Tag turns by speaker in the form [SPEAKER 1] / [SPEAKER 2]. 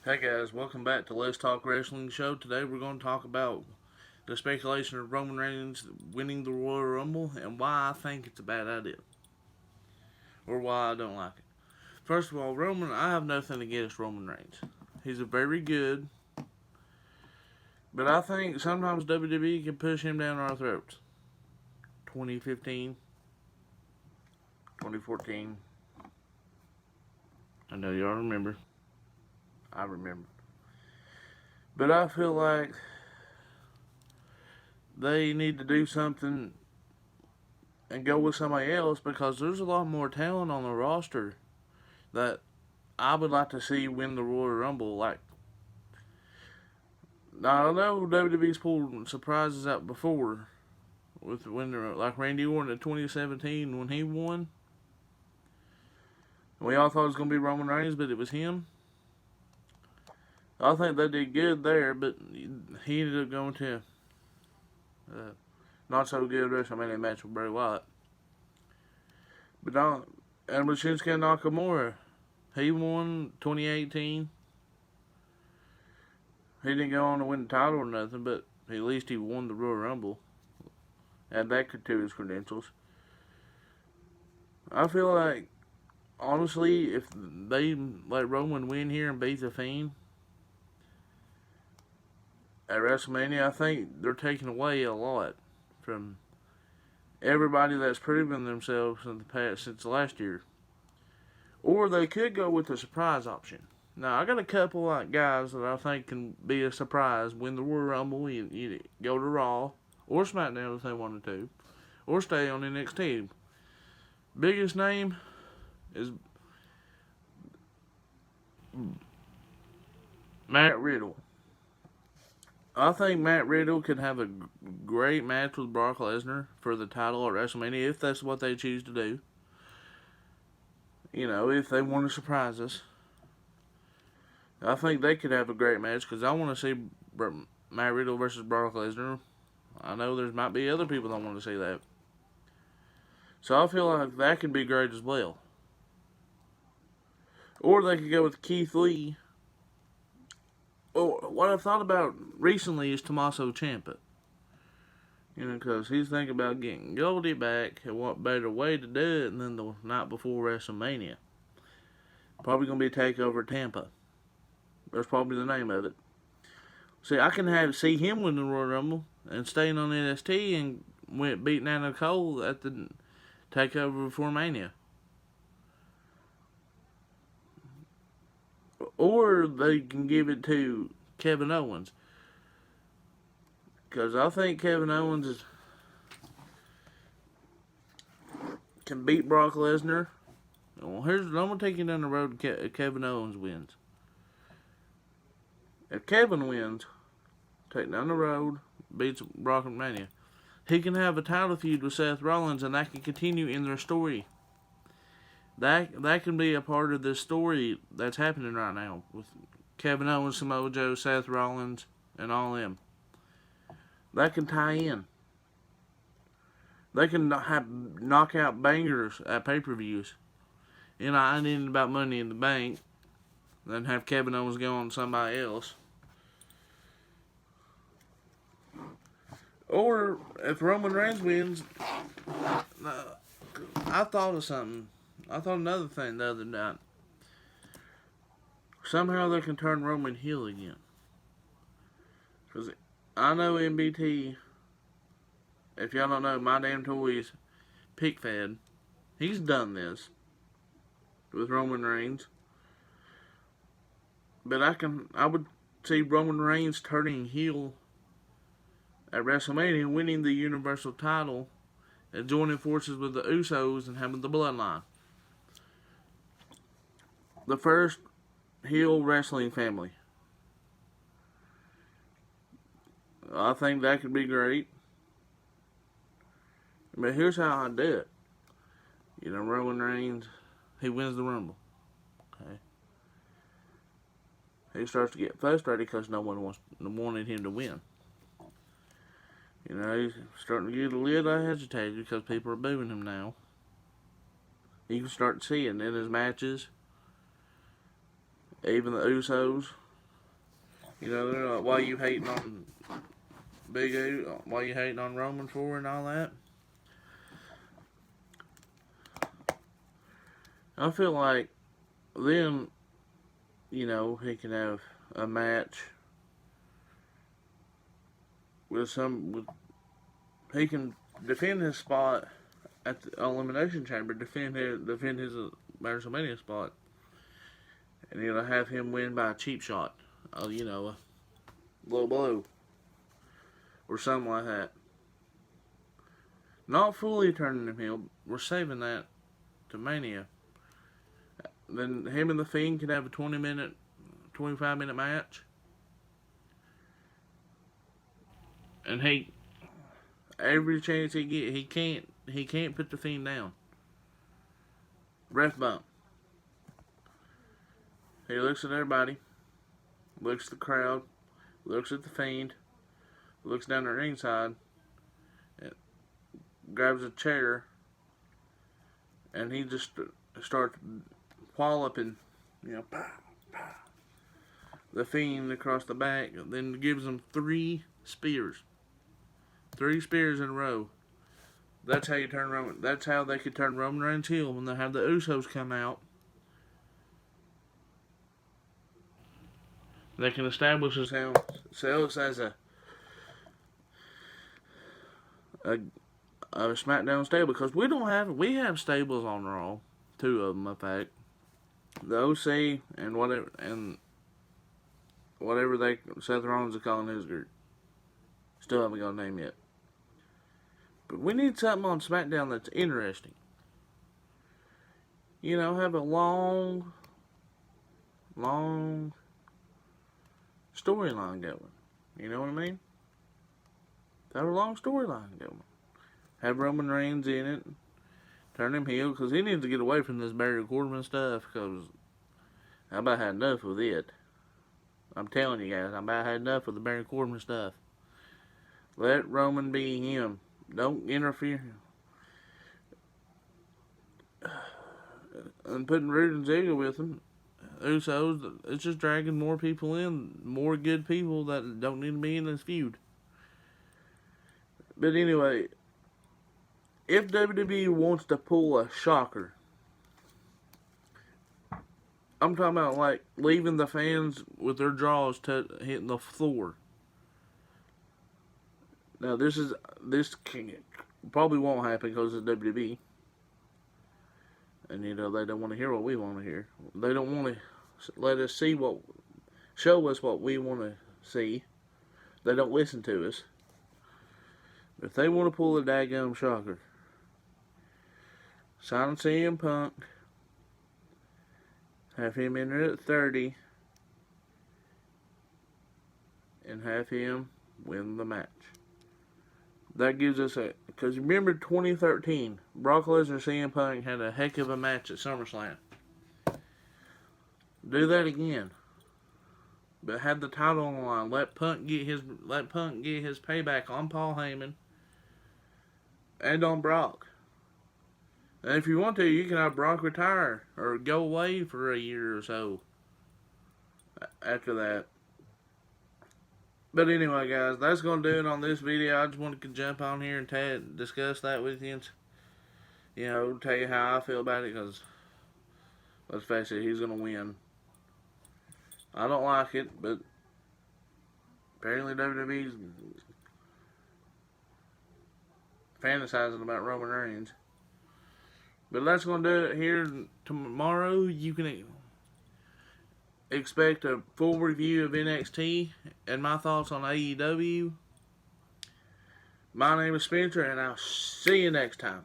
[SPEAKER 1] Hey guys, welcome back to Let's Talk Wrestling Show. Today we're going to talk about the speculation of Roman Reigns winning the Royal Rumble and why I think it's a bad idea. Or why I don't like it. First of all, I have nothing against Roman Reigns. He's a very good, but I think sometimes WWE can push him down our throats. 2015, 2014. I know y'all remember. I remember. But I feel like they need to do something and go with somebody else because there's a lot more talent on the roster that I would like to see win the Royal Rumble. Like, I know WWE's pulled surprises out before with when they're like Randy Orton in 2017 when he won. We all thought it was going to be Roman Reigns, but it was him. I think they did good there, but he ended up going to not so good WrestleMania match with Bray Wyatt. But and with Shinsuke Nakamura, he won 2018. He didn't go on to win the title or nothing, but at least he won the Royal Rumble. Add that to his credentials. I feel like, honestly, if they let Roman win here and beat The Fiend at WrestleMania, I think they're taking away a lot from everybody that's proven themselves in the past since last year. Or they could go with the surprise option. Now, I got a couple like guys that I think can be a surprise, win the Royal Rumble, you go to Raw or SmackDown if they wanted to, or stay on NXT. Biggest name is Matt Riddle. I think Matt Riddle could have a great match with Brock Lesnar for the title at WrestleMania if that's what they choose to do. You know, if they want to surprise us. I think they could have a great match because I want to see Matt Riddle versus Brock Lesnar. I know there might be other people that want to see that. So I feel like that could be great as well. Or they could go with Keith Lee. Or what I've thought about recently is Tommaso Ciampa. You know, because he's thinking about getting Goldie back, and what better way to do it than the night before WrestleMania? Probably going to be TakeOver Tampa. That's probably the name of it. See, I can see him win the Royal Rumble and staying on NXT and beating Anna Cole at the TakeOver before Mania. Or they can give it to Kevin Owens. Because I think Kevin Owens can beat Brock Lesnar. Well, I'm going to take you down the road to Kevin Owens wins. If Kevin wins, take down the road, beats Brock at Mania, he can have a title feud with Seth Rollins and that can continue in their story. That can be a part of this story that's happening right now with Kevin Owens, Samoa Joe, Seth Rollins, and all them. That can tie in. They can have knockout bangers at pay-per-views. And I ain't about Money in the Bank. Then have Kevin Owens go on somebody else. Or if Roman Reigns wins, I thought of something. I thought another thing the other night. Somehow they can turn Roman heel again. Because I know MBT, if y'all don't know, My Damn Toys, Pick Fed, he's done this with Roman Reigns. But I would see Roman Reigns turning heel at WrestleMania, winning the Universal title, and joining forces with the Usos and having the Bloodline. The first heel wrestling family. I think that could be great. But here's how I do it. You know, Roman Reigns, he wins the Rumble. Okay. He starts to get frustrated because no one wanted him to win. You know, he's starting to get a little agitated because people are booing him now. You can start seeing in his matches, even the Usos, You know, they're like, why you hating on Big O? Why you hating on Roman for and all that? I feel like then, you know, he can have a match he can defend his spot at the Elimination Chamber, defend his WrestleMania spot, and he'll have him win by a cheap shot, you know, a low blow or something like that. Not fully turning him heel. We're saving that to Mania. Then him and the Fiend can have a 25-minute match. And every chance he get, he can't put the Fiend down. Ref bump. He looks at everybody, looks at the crowd, looks at the Fiend, looks down the ringside, grabs a chair, and he just starts walloping, you know, the Fiend across the back. Then gives him 3 spears. 3 spears in a row. That's how you turn Roman. That's how they could turn Roman Reigns heel when they have the Usos come out. They can establish themselves as a SmackDown stable, because we have stables on Raw, 2 of them in fact. The OC and whatever Seth Rollins is calling his group. Still haven't got a name yet. But we need something on SmackDown that's interesting. You know, have a long storyline going. You know what I mean? Have a long storyline going. Have Roman Reigns in it. Turn him heel, because he needs to get away from this Barry Corbin stuff, because I about had enough with it. I'm telling you guys, I about had enough with the Barry Corbin stuff. Let Roman be him. Don't interfere. And putting Roode and Ziggler with him, Usos, it's just dragging more people in, more good people that don't need to be in this feud. But anyway, if WWE wants to pull a shocker, I'm talking about like leaving the fans with their jaws hitting the floor. Now this probably won't happen because it's WWE, and you know they don't want to hear what we want to hear. They don't want to let us show us what we want to see. They don't listen to us. If they want to pull a daggum shocker, sign CM Punk, have him enter at 30, and have him win the match. That gives us because remember 2013, Brock Lesnar and CM Punk had a heck of a match at SummerSlam. Do that again. But have the title on the line. Let Punk get his payback on Paul Heyman and on Brock. And if you want to, you can have Brock retire or go away for a year or so after that. But anyway, guys, that's going to do it on this video. I just wanted to jump on here and discuss that with you. And, you know, tell you how I feel about it, because, let's face it, he's going to win. I don't like it, but apparently WWE's fantasizing about Roman Reigns. But that's going to do it here. Tomorrow, you can expect a full review of NXT and my thoughts on AEW. My name is Spencer, and I'll see you next time.